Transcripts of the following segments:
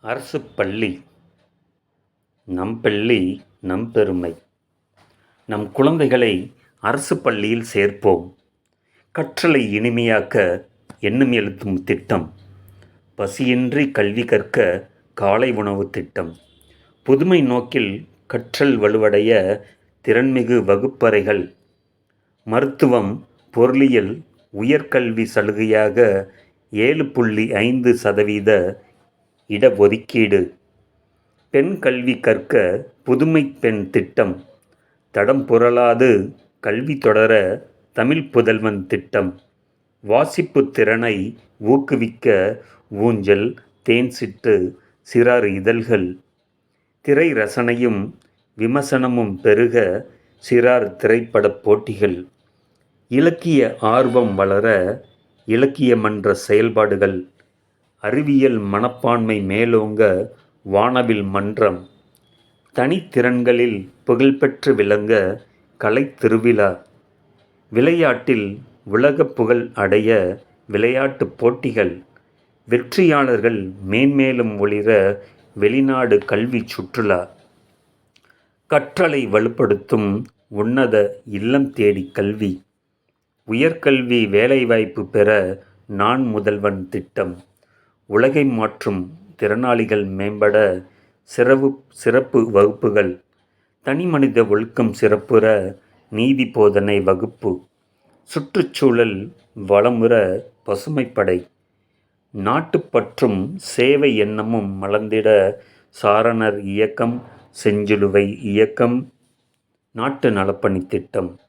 அரசு பள்ளி நம் பள்ளி நம் பெருமை. நம் குழந்தைகளை அரசு பள்ளியில் சேர்ப்போம். கற்றலை இனிமையாக்க எண்ணும் எழுத்தும் திட்டம். பசியின்றி கல்வி கற்க காலை உணவு திட்டம். புதுமை நோக்கில் கற்றல் வலுவடைய திறன்மிகு வகுப்பறைகள். மருத்துவம், பொருளியல், உயர்கல்வி சலுகையாக 7.5% இடஒதுக்கீடு. பெண் கல்வி கற்க புதுமை பெண் திட்டம். தடம் புரளாது கல்வி தொடர தமிழ் புதல்வன் திட்டம். வாசிப்பு திறனை ஊக்குவிக்க ஊஞ்சல், தேன்சிட்டு, சிறார் இதழ்கள். திரை ரசனையும் விமர்சனமும் பெருக சிறார் திரைப்படப் போட்டிகள். இலக்கிய ஆர்வம் வளர இலக்கிய மன்ற செயல்பாடுகள். அறிவியல் மனப்பான்மை மேலோங்க வானவில் மன்றம். தனித்திறன்களில் புகழ்பெற்று விளங்க கலைத் திருவிழா. விளையாட்டில் உலகப் புகழ் அடைய விளையாட்டுப் போட்டிகள். வெற்றியாளர்கள் மேன்மேலும் ஒளிர வெளிநாடு கல்வி சுற்றுலா. கற்றலை வலுப்படுத்தும் உன்னத இல்லம் தேடி கல்வி. உயர்கல்வி வேலைவாய்ப்பு பெற நான் முதல்வன் திட்டம். உலகை மாற்றும் திறனாளிகள் மேம்பட சிறப்பு வகுப்புகள். தனிமனித ஒழுக்கம் சிறப்புற நீதி போதனை வகுப்பு. சுற்றுச்சூழல் வளமுற பசுமைப்படை. நாட்டுப்பற்றும் சேவை எண்ணமும் மலர்ந்திட சாரணர் இயக்கம், செஞ்சிலுவை இயக்கம், நாட்டு நலப்பணி திட்டம்.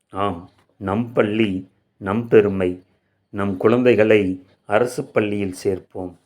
ஆம், நம் பள்ளி நம் பெருமை. நம் குழந்தைகளை அரசு பள்ளியில் சேர்ப்போம்.